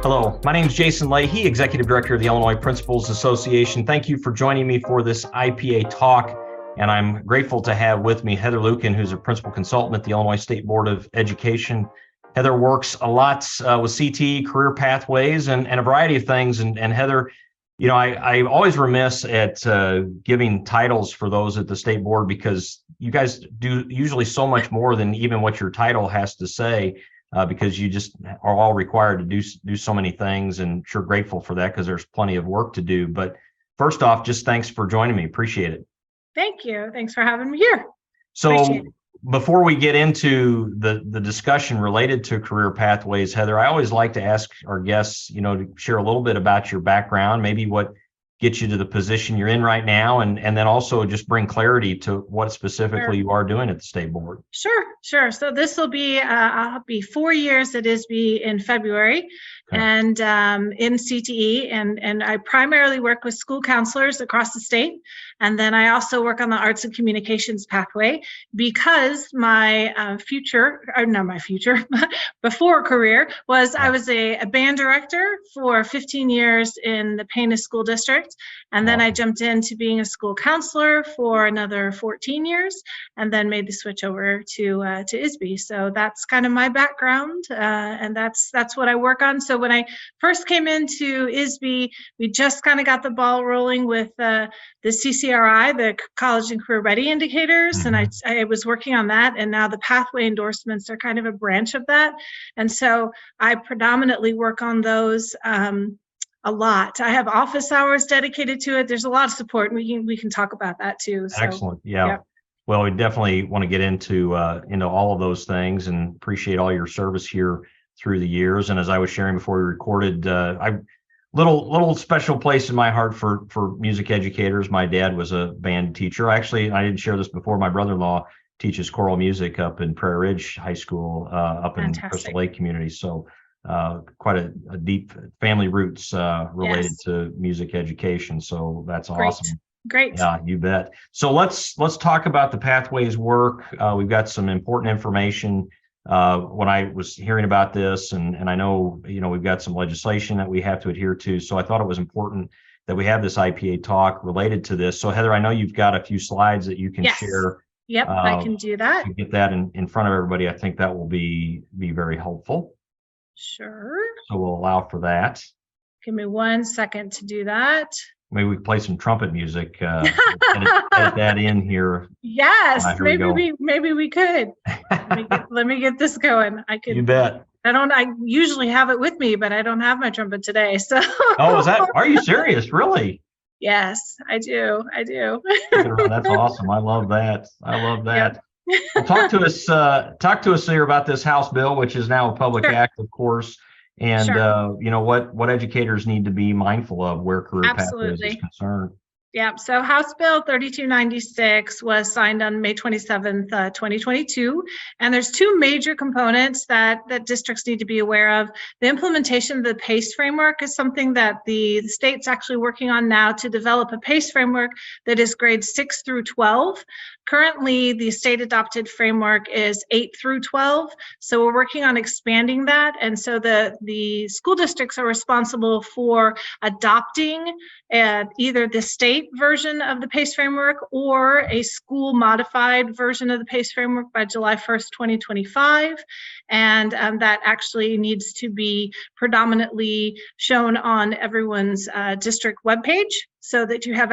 Hello, my name is Jason Leahy, Executive Director of the Illinois Principals Association. Thank you for joining me for this IPA talk. And I'm grateful to have with me Heather Lueken, who's a principal consultant at the Illinois State Board of Education. Heather works a lot with CTE, career pathways, and a variety of things. And Heather, you know, I'm always remiss at giving titles for those at the state board because you guys do usually so much more than even what your title has to say. Because you just are all required to do so many things, and sure grateful for that because there's plenty of work to do. But first off, just thanks for joining me. Appreciate it. Thank you. Thanks for having me here. So before we get into the discussion related to career pathways, Heather, I always like to ask our guests, you know, to share a little bit about your background, maybe what gets you to the position you're in right now, and then also just bring clarity to what specifically you are doing at the state board. Sure. So this will be, I'll be 4 years at ISB in February. Okay. And in CTE, and I primarily work with school counselors across the state. And then I also work on the arts and communications pathway because my before career was I was a band director for 15 years in the Payne School District. And then I jumped into being a school counselor for another 14 years and then made the switch over to ISB. So that's kind of my background, and that's what I work on. So when I first came into ISB, we just kind of got the ball rolling with the CCRI, the College and Career Ready Indicators, and I was working on that, and now the pathway endorsements are kind of a branch of that. And so I predominantly work on those a lot. I have office hours dedicated to it. There's a lot of support, and we can talk about that too. So, excellent. Yeah. Well, we definitely want to get into all of those things, and appreciate all your service here through the years. And as I was sharing before we recorded, I little special place in my heart for music educators. My dad was a band teacher. Actually, I didn't share this before. My brother-in-law teaches choral music up in Prairie Ridge High School, up in Crystal Lake community. So quite a deep family roots related to music education. So that's awesome. Great. Yeah, you bet. So let's talk about the pathways work. We've got some important information. When I was hearing about this, and I know, you know, we've got some legislation that we have to adhere to. So I thought it was important that we have this IPA talk related to this. So Heather, I know you've got a few slides that you can share. Yep, I can do that. To get that in front of everybody, I think that will be very helpful. Sure. So we'll allow for that. Give me 1 second to do that. Maybe we can play some trumpet music, edit that in here. Yes, maybe we could. Let me get this going. I could. You bet. I usually have it with me, but I don't have my trumpet today. So. Oh, are you serious? Really? Yes, I do. That's awesome. I love that. Yep. Well, talk to us here about this House bill, which is now a public act, of course. And, you know, what educators need to be mindful of where career pathways is concerned. Yeah, so House Bill 3296 was signed on May 27th, 2022. And there's two major components that districts need to be aware of. The implementation of the PACE framework is something that the state's actually working on now to develop a PACE framework that is grades 6 through 12. Currently, the state adopted framework is 8 through 12. So we're working on expanding that. And so the school districts are responsible for adopting either the state version of the PACE framework or a school modified version of the PACE framework by July 1st, 2025. And that actually needs to be predominantly shown on everyone's district webpage, so that you have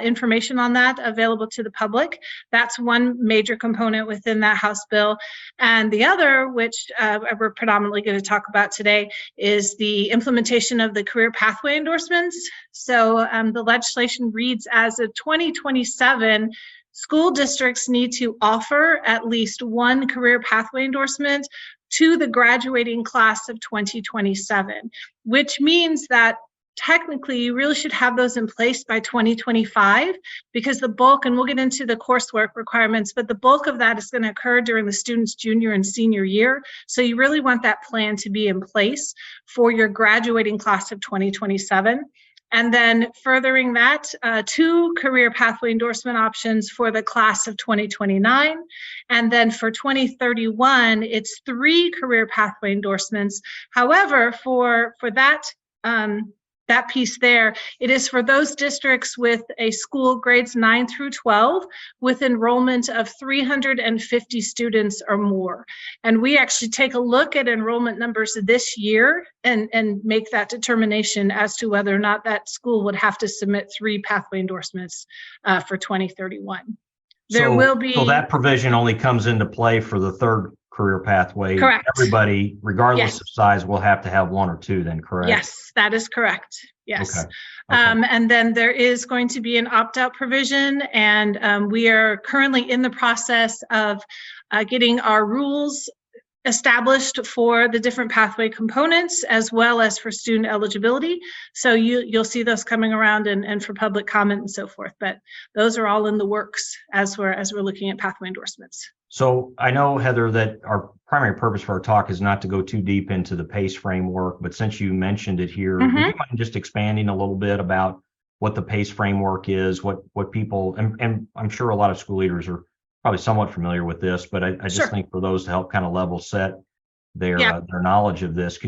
information on that available to the public. That's one major component within that House bill. And the other, which we're predominantly going to talk about today, is the implementation of the career pathway endorsements. So the legislation reads as a 2027, school districts need to offer at least one career pathway endorsement to the graduating class of 2027, which means that technically you really should have those in place by 2025, because the bulk, and we'll get into the coursework requirements, but the bulk of that is going to occur during the student's junior and senior year. So you really want that plan to be in place for your graduating class of 2027. And then furthering that, 2 career pathway endorsement options for the class of 2029. And then for 2031, it's 3 career pathway endorsements. However, for that, that piece there, it is for those districts with a school grades 9 through 12 with enrollment of 350 students or more. And we actually take a look at enrollment numbers this year and make that determination as to whether or not that school would have to submit 3 pathway endorsements for 2031. There will be. So that provision only comes into play for the 3rd career pathway. Correct. Everybody, regardless of size, will have to have 1 or 2 then, correct? Yes, that is correct. Yes. Okay. And then there is going to be an opt-out provision, and we are currently in the process of getting our rules established for the different pathway components as well as for student eligibility. So you'll see those coming around and for public comment and so forth. But those are all in the works as we're looking at pathway endorsements. So I know, Heather, that our primary purpose for our talk is not to go too deep into the PACE framework, but since you mentioned it here, would you mind just expanding a little bit about what the PACE framework is, what people, and I'm sure a lot of school leaders are probably somewhat familiar with this, but I just think for those to help kind of level set their knowledge of this,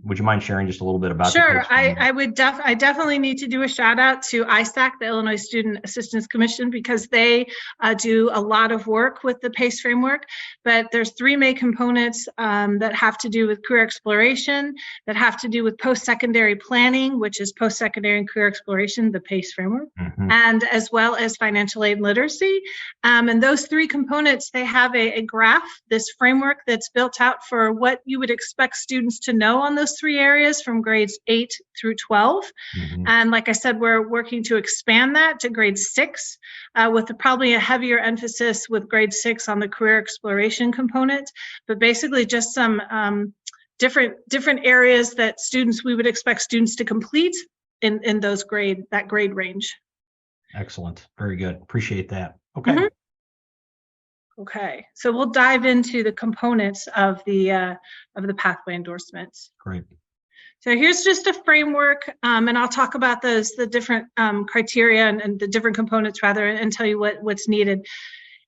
would you mind sharing just a little bit about Sure. the PACE framework? I definitely need to do a shout out to ISAC, the Illinois Student Assistance Commission, because they do a lot of work with the PACE framework. But there's 3 main components that have to do with career exploration, that have to do with post-secondary planning, which is post-secondary and career exploration, the PACE framework, and as well as financial aid and literacy. And those 3 components, they have a graph, this framework that's built out for what you would expect students to know on those 3 areas from grades 8 through 12. And like I said, we're working to expand that to grade 6 with probably a heavier emphasis with grade 6 on the career exploration component, but basically just some different areas that we would expect students to complete in that grade range. Excellent. Very good. Appreciate that. Okay. Okay, so we'll dive into the components of the pathway endorsements. Great. So here's just a framework, and I'll talk about the different criteria and the different components rather, and tell you what's needed.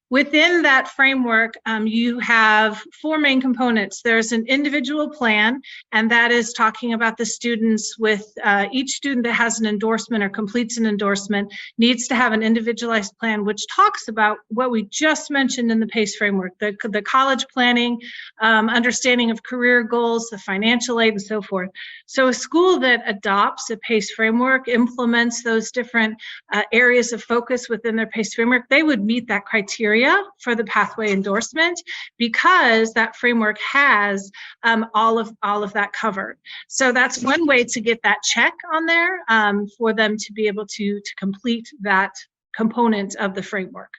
Within that framework, you have 4 main components. There's an individual plan, and that is talking about the students with each student that has an endorsement or completes an endorsement needs to have an individualized plan, which talks about what we just mentioned in the PACE framework, the college planning, understanding of career goals, the financial aid, and so forth. So a school that adopts a PACE framework, implements those different areas of focus within their PACE framework, they would meet that criteria for the pathway endorsement because that framework has all of that covered. So that's one way to get that check on there for them to be able to complete that component of the framework.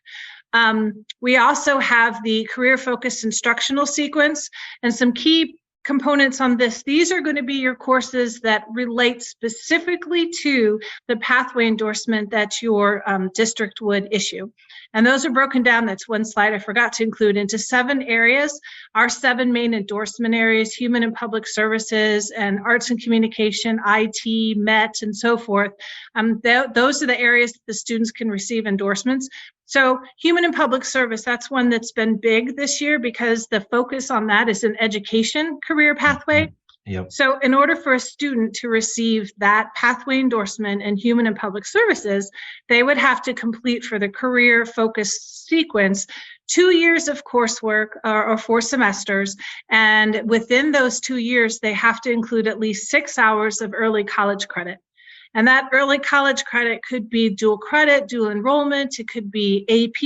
We also have the career-focused instructional sequence and some key components on this. These are going to be your courses that relate specifically to the pathway endorsement that your district would issue. And those are broken down, that's one slide I forgot to include, into 7 areas. Our 7 main endorsement areas: human and public services and arts and communication, IT, MET, and so forth. Those are the areas that the students can receive endorsements. So human and public service, that's one that's been big this year because the focus on that is an education career pathway. Yep. So in order for a student to receive that pathway endorsement in human and public services, they would have to complete for the career focused sequence 2 years of coursework or 4 semesters. And within those 2 years, they have to include at least 6 hours of early college credit. And that early college credit could be dual credit, dual enrollment, it could be AP,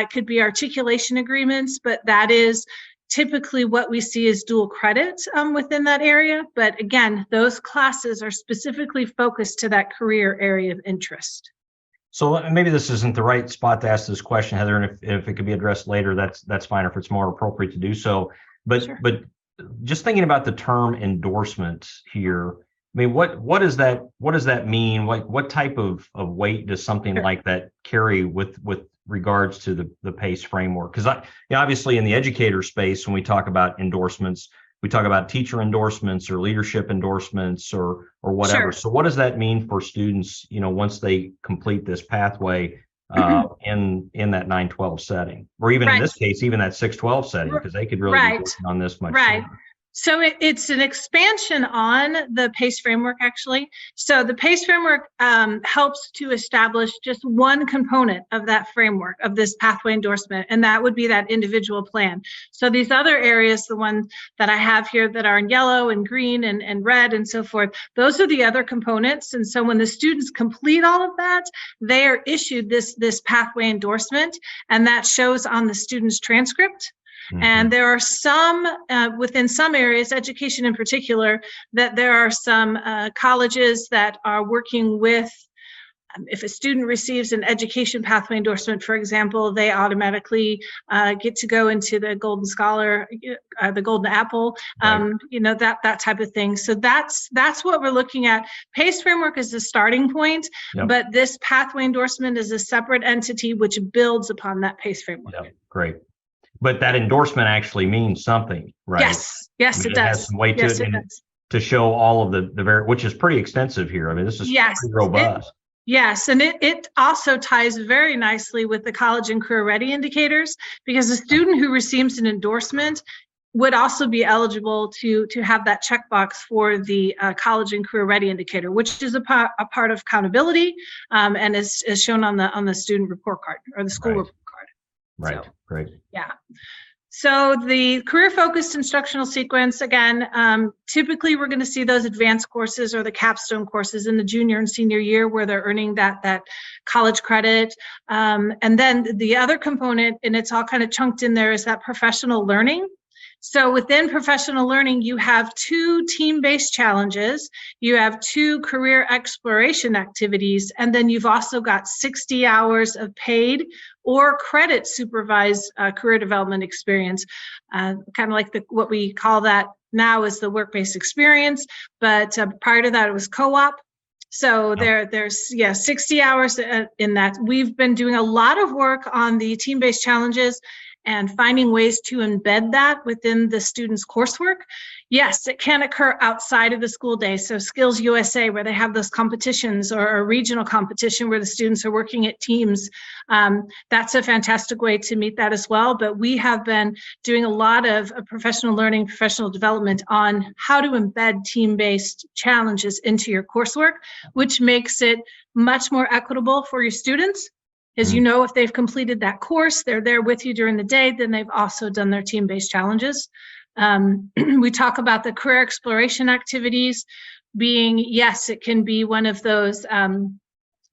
it could be articulation agreements, but that is typically what we see as dual credit within that area. But again, those classes are specifically focused to that career area of interest. So maybe this isn't the right spot to ask this question, Heather, and if it could be addressed later, that's fine, if it's more appropriate to do so. But Sure. But just thinking about the term endorsement here, I mean, what does that mean? What type of weight does something like that carry with regards to the PACE framework? Because obviously in the educator space, when we talk about endorsements, we talk about teacher endorsements or leadership endorsements or whatever. Sure. So what does that mean for students, once they complete this pathway in that 9-12 setting, or even in this case, even that 6-12 setting, because they could really be working on this much sooner. So it's an expansion on the PACE framework, actually. So the PACE framework helps to establish just one component of that framework, of this pathway endorsement, and that would be that individual plan. So these other areas, the ones that I have here that are in yellow and green and red and so forth, those are the other components. And so when the students complete all of that, they are issued this pathway endorsement, and that shows on the student's transcript. Mm-hmm. And there are some, within some areas, education in particular, that there are some colleges that are working with, if a student receives an education pathway endorsement, for example, they automatically get to go into the Golden Scholar, the Golden Apple, that type of thing. So that's what we're looking at. PACE framework is the starting point, but this pathway endorsement is a separate entity which builds upon that PACE framework. Great. But that endorsement actually means something, right? Yes, it does. It has some weight to it, to show all of the which is pretty extensive here. I mean, this is pretty robust. Yes, and it also ties very nicely with the college and career ready indicators, because a student who receives an endorsement would also be eligible to have that checkbox for the college and career ready indicator, which is a part of accountability, and is shown on the student report card or the school report card. Right. So, great. Yeah. So the career-focused instructional sequence, again, typically we're going to see those advanced courses or the capstone courses in the junior and senior year where they're earning that college credit. And then the other component, and it's all kind of chunked in there, is that professional learning. So within professional learning, you have 2 team-based challenges, you have 2 career exploration activities, and then you've also got 60 hours of paid or credit supervised career development experience, kind of like what we call that now is the work-based experience, but prior to that it was co-op. So there's 60 hours in that. We've been doing a lot of work on the team-based challenges and finding ways to embed that within the students' coursework. Yes, it can occur outside of the school day. So Skills USA, where they have those competitions, or a regional competition where the students are working at teams, that's a fantastic way to meet that as well. But we have been doing a lot of professional learning, professional development on how to embed team-based challenges into your coursework, which makes it much more equitable for your students. As you know, if they've completed that course, they're there with you during the day, then they've also done their team-based challenges. We talk about the career exploration activities being, yes, it can be one of those,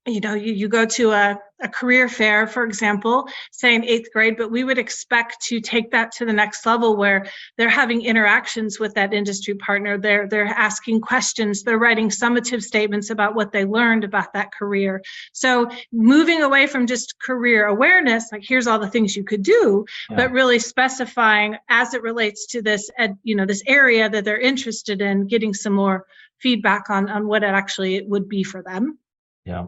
you go to a career fair, for example, say in 8th grade, but we would expect to take that to the next level where they're having interactions with that industry partner. They're asking questions, they're writing summative statements about what they learned about that career. So moving away from just career awareness, like here's all the things you could do, but really specifying as it relates to this, this area that they're interested in, getting some more feedback on what it actually would be for them. Yeah.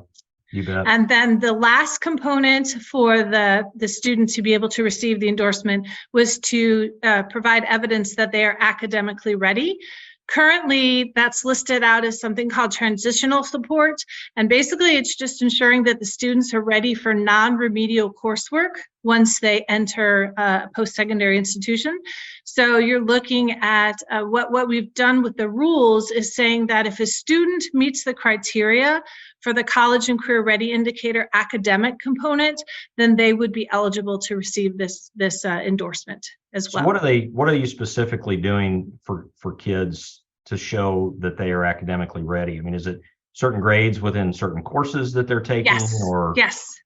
You bet. And then the last component for the student to be able to receive the endorsement was to provide evidence that they are academically ready. Currently, that's listed out as something called transitional support. And basically, it's just ensuring that the students are ready for non-remedial coursework once they enter a post-secondary institution. So you're looking at what we've done with the rules is saying that if a student meets the criteria for the college and career ready indicator academic component, then they would be eligible to receive this endorsement as well. So what are you specifically doing for kids to show that they are academically ready? I mean, is it certain grades within certain courses that they're taking, or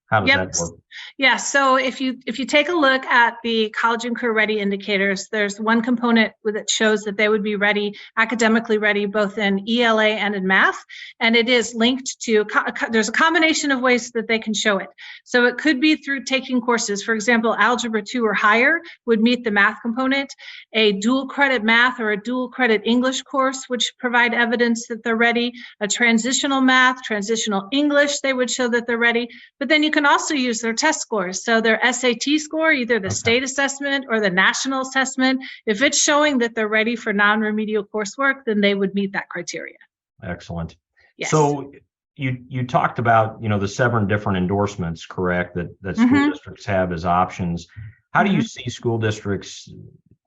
how does that work? Yeah, so if you take a look at the college and career ready indicators, there's one component that shows that they would be ready, academically ready, both in ELA and in math, and it is linked to, there's a combination of ways that they can show it. So it could be through taking courses. For example, Algebra 2 or higher would meet the math component, a dual credit math or a dual credit English course, which provide evidence that they're ready, a transitional math, transitional English, they would show that they're ready, but then you can also use their test scores. So their SAT score, either the state assessment or the national assessment, if it's showing that they're ready for non-remedial coursework, then they would meet that criteria. Excellent. Yes. So you talked about, the 7 different endorsements, correct, that school districts have as options. How do you see school districts,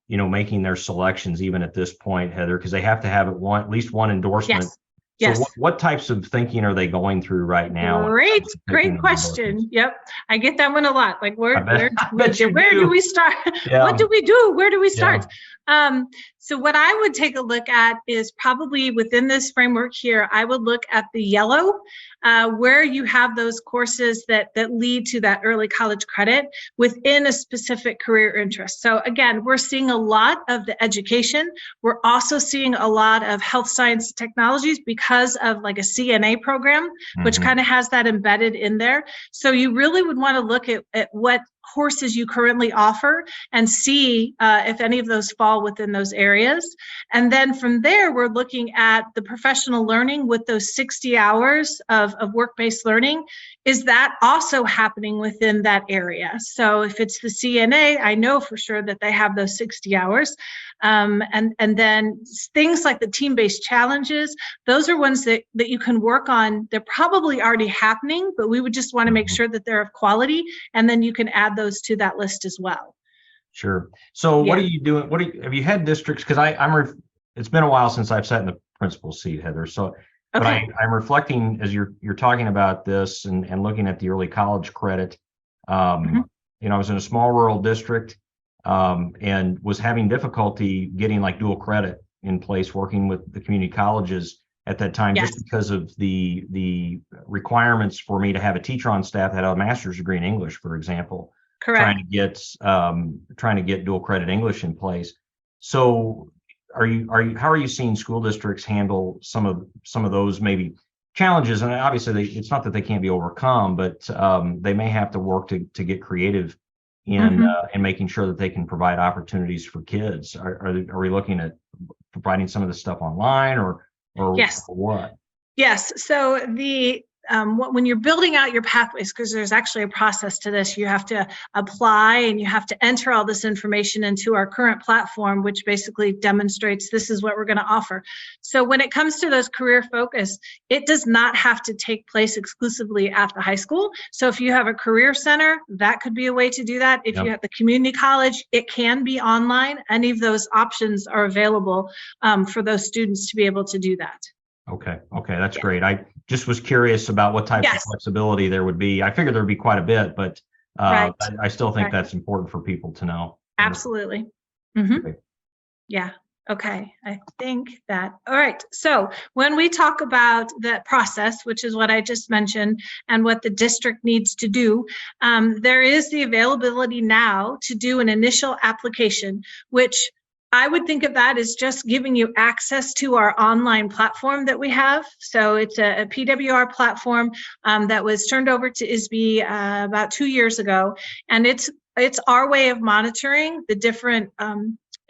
making their selections even at this point, Heather? Because they have to have at least one endorsement. Yes. So Yes. what types of thinking are they going through right now? Great question. Yep. I get that one a lot. Like where do we start? Yeah. What do we do? Where do we start? Yeah. So what I would take a look at is probably within this framework here, I would look at the yellow, where you have those courses that lead to that early college credit within a specific career interest. So again, we're seeing a lot of the education. We're also seeing a lot of health science technologies because of like a CNA program, which kind of has that embedded in there. So you really would want to look at what courses you currently offer and see if any of those fall within those areas. And then from there, we're looking at the professional learning with those 60 hours of work-based learning. Is that also happening within that area? So if it's the CNA, I know for sure that they have those 60 hours. And then things like the team-based challenges, those are ones that you can work on. They're probably already happening, but we would just want to make sure that they're of quality, and then you can add those to that list as well. Sure. So what are you doing? Have you had districts? Because it's been a while since I've sat in the principal seat, Heather. So, but I'm reflecting as you're talking about this and looking at the early college credit. I was in a small rural district and was having difficulty getting like dual credit in place, working with the community colleges at that time, just because of the requirements for me to have a teacher on staff that had a master's degree in English, for example. Correct. Trying to get dual credit English in place. So how are you seeing school districts handle some of those maybe challenges? And obviously it's not that they can't be overcome, but they may have to work to get creative in making sure that they can provide opportunities for kids. Are we looking at providing some of this stuff online or what? Yes. So when you're building out your pathways, because there's actually a process to this, you have to apply and you have to enter all this information into our current platform, which basically demonstrates this is what we're going to offer. So when it comes to those career focus, it does not have to take place exclusively at the high school. So if you have a career center, that could be a way to do that. If you have the community college, it can be online. Any of those options are available for those students to be able to do that. Okay, that's great. I just was curious about what type of flexibility there would be. I figured there'd be quite a bit, but I still think that's important for people to know. Absolutely. Okay. Yeah. Okay. I think that, all right. So when we talk about the process, which is what I just mentioned and what the district needs to do, there is the availability now to do an initial application, which I would think of that as just giving you access to our online platform that we have. So it's a PWR platform that was turned over to ISB about 2 years ago. And it's our way of monitoring the different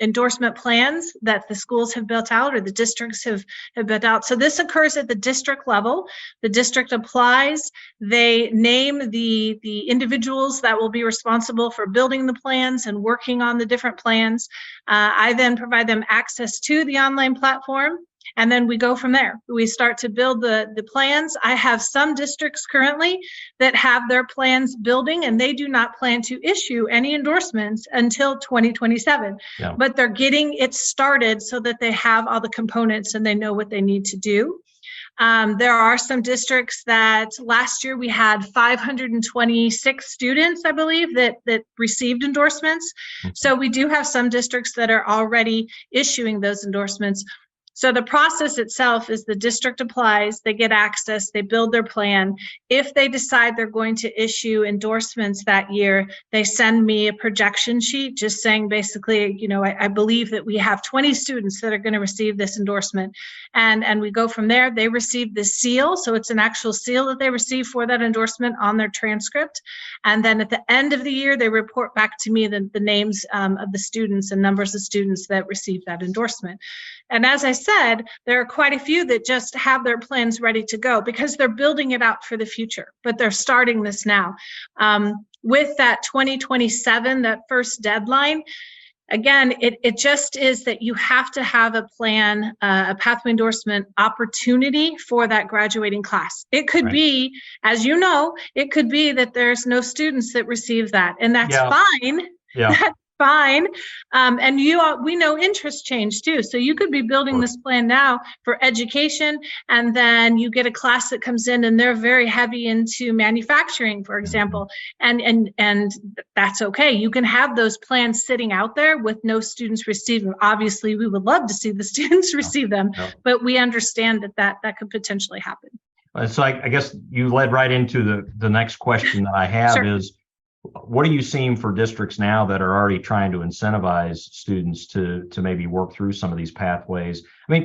endorsement plans that the schools have built out or the districts have built out. So this occurs at the district level. The district applies, they name the individuals that will be responsible for building the plans and working on the different plans. I then provide them access to the online platform. And then we go from there. We start to build the plans. I have some districts currently that have their plans building, and they do not plan to issue any endorsements until 2027. Yeah. But they're getting it started so that they have all the components and they know what they need to do. There are some districts that last year we had 526 students, I believe, that received endorsements. So we do have some districts that are already issuing those endorsements. So the process itself is the district applies, they get access, they build their plan. If they decide they're going to issue endorsements that year, they send me a projection sheet just saying basically, I believe that we have 20 students that are going to receive this endorsement. And we go from there. They receive the seal. So it's an actual seal that they receive for that endorsement on their transcript. And then at the end of the year, they report back to me the names of the students and numbers of students that received that endorsement. And as I said, there are quite a few that just have their plans ready to go because they're building it out for the future, but they're starting this now. with that 2027, that first deadline, again, it just is that you have to have a plan, a pathway endorsement opportunity for that graduating class. It could be, as you know, it could be that there's no students that receive that, and that's fine. That's fine. And we know interests change too. So you could be building this plan now for education, and then you get a class that comes in and they're very heavy into manufacturing, for example, and that's okay. You can have those plans sitting out there with no students receiving. Obviously, we would love to see the students receive them, but we understand that could potentially happen. So I guess you led right into the next question that I have is, what are you seeing for districts now that are already trying to incentivize students to maybe work through some of these pathways? I mean,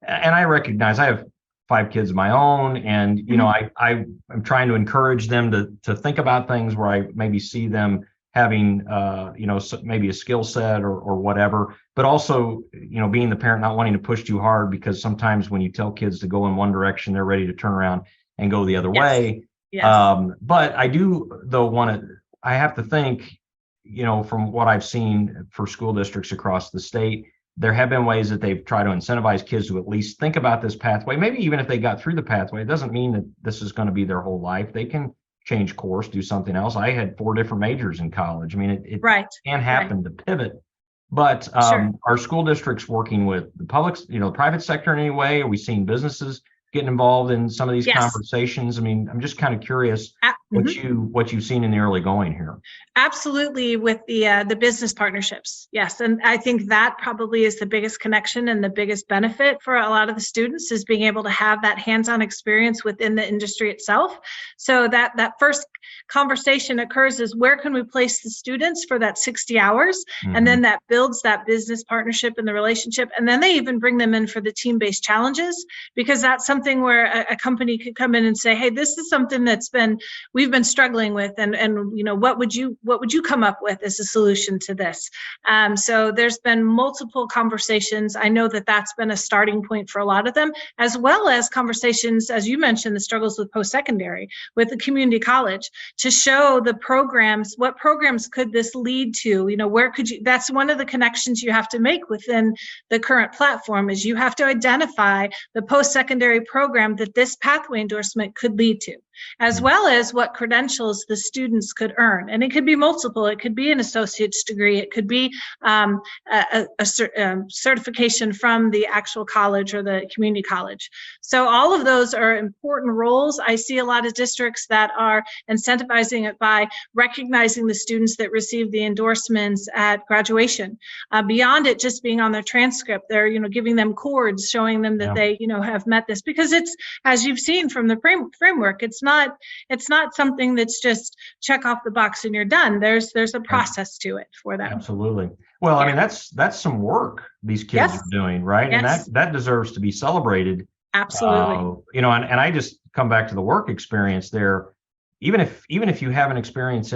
and I recognize I have 5 kids of my own, and you know, I'm trying to encourage them to think about things where I maybe see them having you know, maybe a skill set or whatever, but also, you know, being the parent, not wanting to push too hard, because sometimes when you tell kids to go in one direction, they're ready to turn around and go the other way. But I do though I have to think, you know, from what I've seen for school districts across the state, there have been ways that they've tried to incentivize kids to at least think about this pathway. Maybe even if they got through the pathway, it doesn't mean that this is going to be their whole life. They can change course, do something else. I had 4 different majors in college. I mean, it can happen to pivot. But are school districts working with the public, you know, private sector in any way? Are we seeing businesses getting involved in some of these conversations? I mean, I'm just kind of curious what you've seen in the early going here. Absolutely, with the business partnerships. Yes, and I think that probably is the biggest connection and the biggest benefit for a lot of the students, is being able to have that hands-on experience within the industry itself. So that first conversation occurs is, where can we place the students for that 60 hours? And then that builds that business partnership and the relationship. And then they even bring them in for the team-based challenges, because that's something where a company could come in and say, hey, this is something we've been struggling with, and you know, what would you come up with as a solution to this? So there's been multiple conversations. I know that that's been a starting point for a lot of them, as well as conversations, as you mentioned, the struggles with post-secondary, with the community college, to show the programs, what programs could this lead to? You know, where could you, that's one of the connections you have to make within the current platform, is you have to identify the post-secondary program that this pathway endorsement could lead to, as well as what credentials the students could earn. And it could be multiple. It could be an associate's degree. It could be a certification from the actual college or the community college. So all of those are important roles. I see a lot of districts that are incentivizing it by recognizing the students that receive the endorsements at graduation. Beyond it just being on their transcript, they're, you know, giving them cords, showing them that they, you know, have met this, because it's, as you've seen from the framework, it's not something that's just check off the box and you're done. There's a process to it for them. Absolutely. Well, I mean, that's some work these kids are doing, right? And that deserves to be celebrated. Absolutely. You know, and I just come back to the work experience there. Even if you have an experience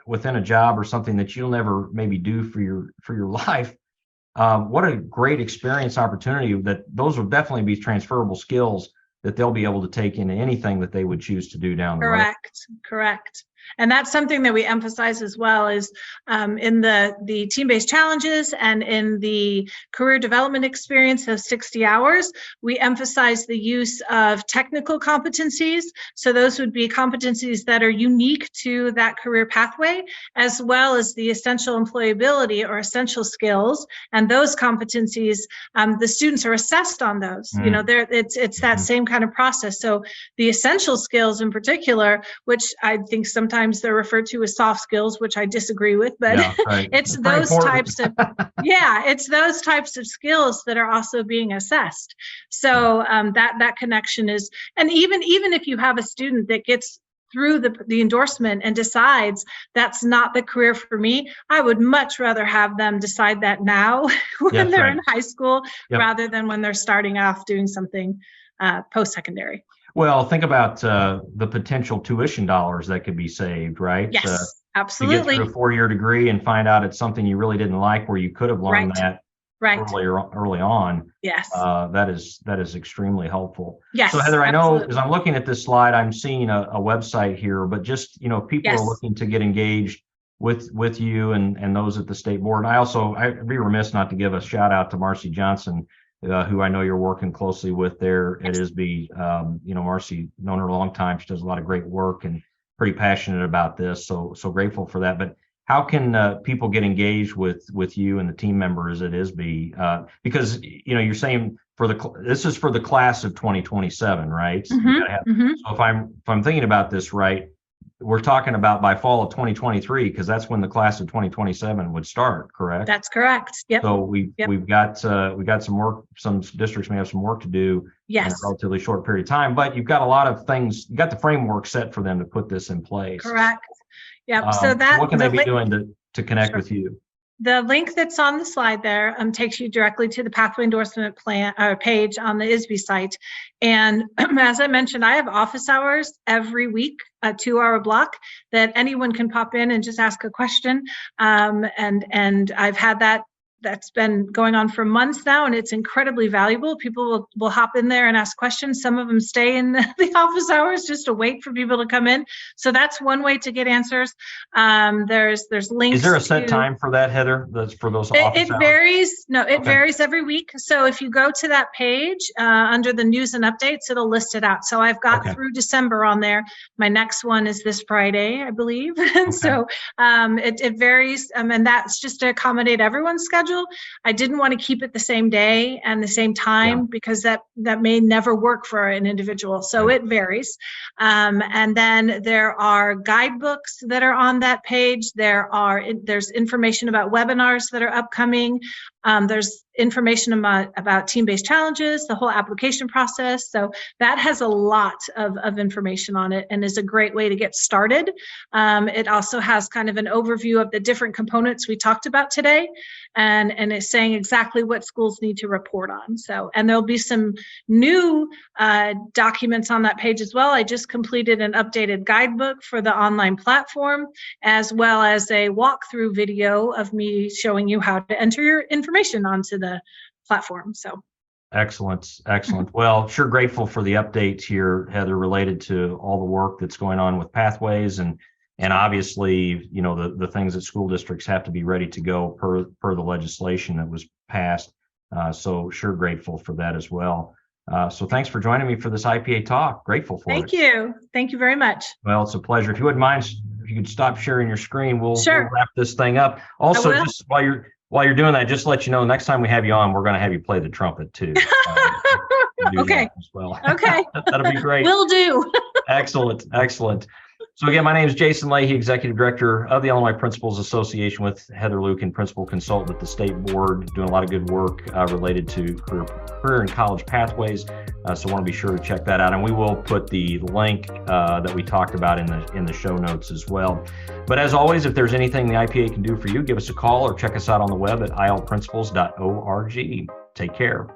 within a job or something that you'll never maybe do for your life, what a great experience opportunity, that those will definitely be transferable skills that they'll be able to take into anything that they would choose to do down the road. Correct. And that's something that we emphasize as well, is in the team-based challenges and in the career development experience of 60 hours, we emphasize the use of technical competencies. So those would be competencies that are unique to that career pathway, as well as the essential employability or essential skills. And those competencies, the students are assessed on those. You know, it's that same kind of process. So the essential skills in particular, which I think sometimes they're referred to as soft skills, which I disagree with, but it's those types of it's those types of skills that are also being assessed. So that connection is, and even if you have a student that gets through the endorsement and decides that's not the career for me, I would much rather have them decide that now when they're in high school, rather than when they're starting off doing something post-secondary. Well, think about the potential tuition dollars that could be saved, right? Yes, absolutely. To get through a 4-year degree and find out it's something you really didn't like, where you could have learned that Right. early on. Yes. That is extremely helpful. Yes. So Heather, I know absolutely. as I'm looking at this slide, I'm seeing a website here, but just, people Yes. are looking to get engaged with you and those at the state board. I'd be remiss not to give a shout out to Marcy Johnson, who I know you're working closely with there at ISB. Marcy, known her a long time. She does a lot of great work and pretty passionate about this. So grateful for that. But how can people get engaged with you and the team members at ISB? Because you're saying this is for the class of 2027, right? Mm-hmm. You gotta have, So if I'm thinking about this right, we're talking about by fall of 2023, because that's when the class of 2027 would start, correct? That's correct. Yep. So we've got some work. Some districts may have some work to do in a relatively short period of time, but you've got a lot of things. You got the framework set for them to put this in place. Correct. Yep. What can they be doing to connect with you? The link that's on the slide there takes you directly to the pathway endorsement plan page on the ISB site. And as I mentioned, I have office hours every week, a 2-hour block that anyone can pop in and just ask a question. And I've had that's been going on for months now, and it's incredibly valuable. People will hop in there and ask questions. Some of them stay in the office hours just to wait for people to come in. So that's one way to get answers. There's links. Is there a set time for that, Heather? That's for those office hours? It varies. No, it varies every week. So if you go to that page under the news and updates, it'll list it out. So I've got through December on there. My next one is this Friday, I believe. And so it varies. And that's just to accommodate everyone's schedule. I didn't want to keep it the same day and the same time because that may never work for an individual. So it varies. And then there are guidebooks that are on that page. There's information about webinars that are upcoming. There's information about team-based challenges, the whole application process. So that has a lot of information on it and is a great way to get started. It also has kind of an overview of the different components we talked about today, and it's saying exactly what schools need to report on. So, and there'll be some new documents on that page as well. I just completed an updated guidebook for the online platform, as well as a walkthrough video of me showing you how to enter your information onto the platform. So excellent. Well, sure grateful for the updates here, Heather, related to all the work that's going on with Pathways and obviously, the things that school districts have to be ready to go per the legislation that was passed. So sure grateful for that as well. So thanks for joining me for this IPA talk. Grateful for it. Thank you. Thank you very much. Well, it's a pleasure. If you wouldn't mind, if you could stop sharing your screen, we'll wrap this thing up. Also, just while you're doing that, just to let you know, next time we have you on, we're going to have you play the trumpet too. Okay. As well. Okay. That'll be great. Will do. Excellent. So again, my name is Jason Leahy, Executive Director of the Illinois Principals Association, with Heather Lueken, Principal Consultant at the State Board, doing a lot of good work related to career and college pathways. So I want to be sure to check that out. And we will put the link that we talked about in the show notes as well. But as always, if there's anything the IPA can do for you, give us a call or check us out on the web at ilprincipals.org. Take care.